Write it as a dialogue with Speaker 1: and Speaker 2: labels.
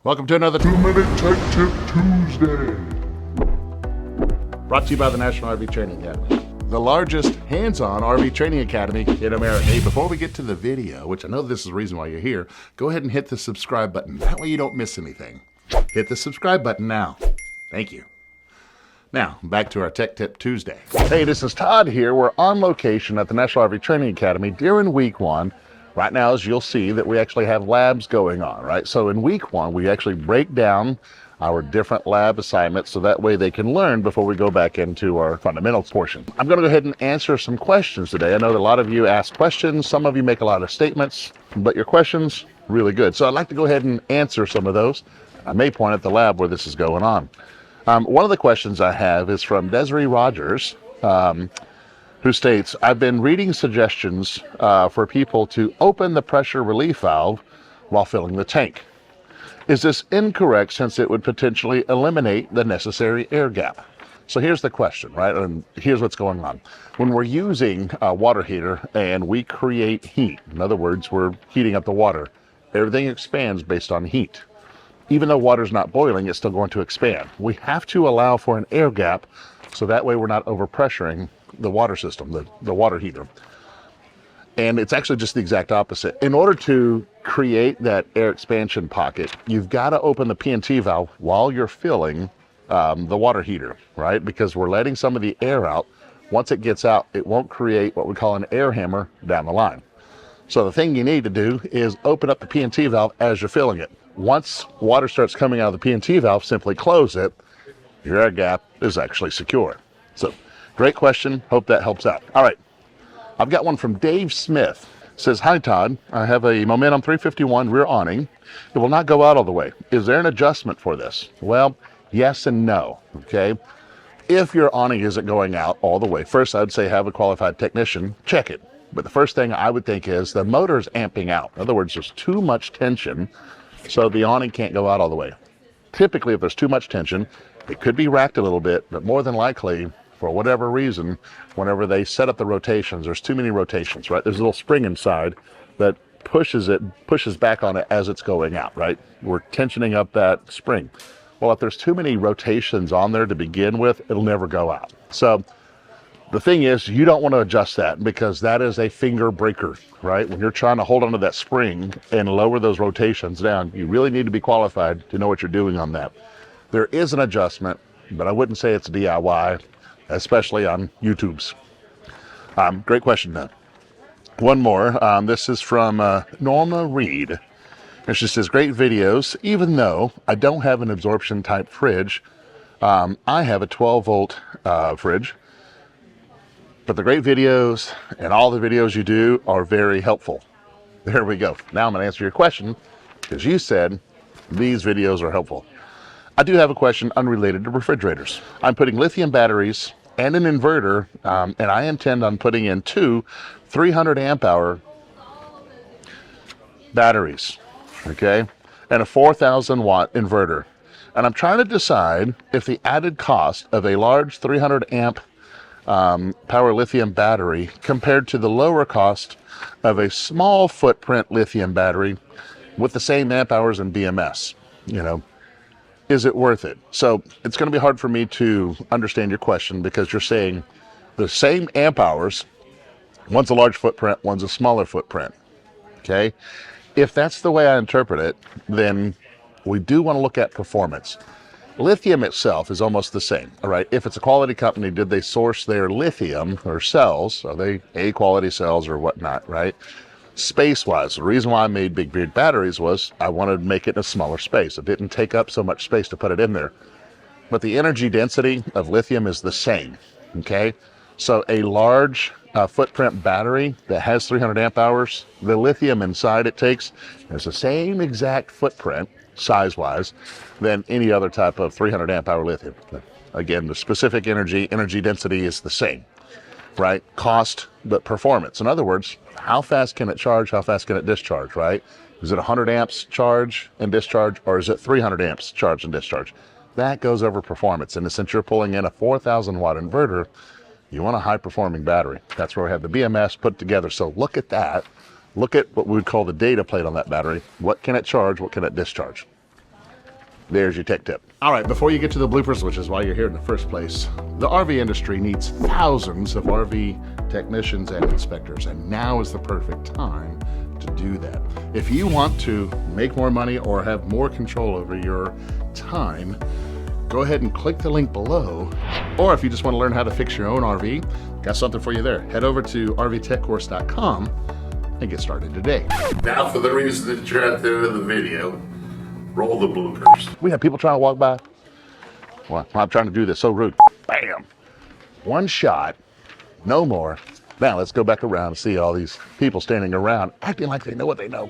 Speaker 1: Welcome to another
Speaker 2: 2-Minute Tech Tip Tuesday.
Speaker 1: brought to you by the National RV Training Academy, the largest hands-on RV training academy in America. Hey, before we get to the video, which I know this is the reason why you're here, go ahead and hit the subscribe button. That way you don't miss anything. Hit the subscribe button now. Thank you. Now, back to our Tech Tip Tuesday. Hey, this is Todd here. We're on location at the National RV Training Academy during week one. Right now, as you'll see, that we actually have labs going on, right? So in week one, we actually break down our different lab assignments so that way they can learn before we go back into our fundamentals portion. I'm going to go ahead and answer some questions today. I know that a lot of you ask questions. Some of you make a lot of statements, but your questions, really good. So I'd like to go ahead and answer some of those. I may point at the lab where this is going on. One of the questions I have is from Desiree Rogers, who states, I've been reading suggestions for people to open the pressure relief valve while filling the tank. Is this incorrect since it would potentially eliminate the necessary air gap? So here's the question, right? And here's what's going on. When we're using a water heater and we create heat, in other words, we're heating up the water, everything expands based on heat. Even though water's not boiling, it's still going to expand. We have to allow for an air gap so that way we're not overpressuring the water system, the water heater. And it's actually just the exact opposite. In order to create that air expansion pocket, you've got to open the P&T valve while you're filling the water heater, right? Because we're letting some of the air out. Once it gets out, it won't create what we call an air hammer down the line. So the thing you need to do is open up the P&T valve as you're filling it. Once water starts coming out of the P&T valve, simply close it. Your air gap is actually secure. So, great question. Hope that helps out. All right. I've got one from Dave Smith. It says, hi, Todd. I have a Momentum 351 rear awning. It will not go out all the way. Is there an adjustment for this? Well, yes and no. Okay. If your awning isn't going out all the way, first I'd say have a qualified technician check it. But the first thing I would think is the motor's amping out. In other words, there's too much tension, so the awning can't go out all the way. Typically, if there's too much tension, it could be racked a little bit, but more than likely, for whatever reason, whenever they set up the rotations, there's too many rotations, right? There's a little spring inside that pushes back on it as it's going out, right? We're tensioning up that spring. Well, if there's too many rotations on there to begin with, it'll never go out. So the thing is, you don't want to adjust that because that is a finger breaker, right? When you're trying to hold onto that spring and lower those rotations down, you really need to be qualified to know what you're doing on that. There is an adjustment, but I wouldn't say it's DIY, especially on YouTube's. Great question, then. One more. This is from Norma Reed. And she says, great videos. Even though I don't have an absorption type fridge, I have a 12-volt fridge. But the great videos and all the videos you do are very helpful. There we go. Now I'm going to answer your question because you said these videos are helpful. I do have a question unrelated to refrigerators. I'm putting lithium batteries and an inverter, and I intend on putting in two 300 amp hour batteries, okay, and a 4,000 watt inverter. And I'm trying to decide if the added cost of a large 300 amp power lithium battery compared to the lower cost of a small footprint lithium battery with the same amp hours and BMS, is it worth it? So it's going to be hard for me to understand your question because you're saying the same amp hours, one's a large footprint, one's a smaller footprint, okay? If that's the way I interpret it, then we do want to look at performance. Lithium itself is almost the same, all right? If it's a quality company, did they source their lithium or cells? Are they A quality cells or whatnot, right? Space-wise, the reason why I made big batteries was I wanted to make it in a smaller space. It didn't take up so much space to put it in there. But the energy density of lithium is the same, okay? So a large footprint battery that has 300 amp hours, the lithium inside it takes is the same exact footprint, size-wise, than any other type of 300 amp hour lithium. Again, the specific energy density is the same, right? Cost, but performance. In other words, how fast can it charge? How fast can it discharge, right? Is it 100 amps charge and discharge, or is it 300 amps charge and discharge? That goes over performance. And since you're pulling in a 4,000 watt inverter, you want a high performing battery. That's where we have the BMS put together. So look at that. Look at what we would call the data plate on that battery. What can it charge? What can it discharge? There's your tech tip. All right, before you get to the bloopers, which is why you're here in the first place, the RV industry needs thousands of RV technicians and inspectors, and now is the perfect time to do that. If you want to make more money or have more control over your time, go ahead and click the link below. Or if you just want to learn how to fix your own RV, got something for you there. Head over to rvtechcourse.com and get started today. Now for the reason that you're out there in the video, roll the bloopers. We have people trying to walk by. Well, I'm trying to do this, so rude. Bam! One shot, no more. Now let's go back around and see all these people standing around acting like they know what they know.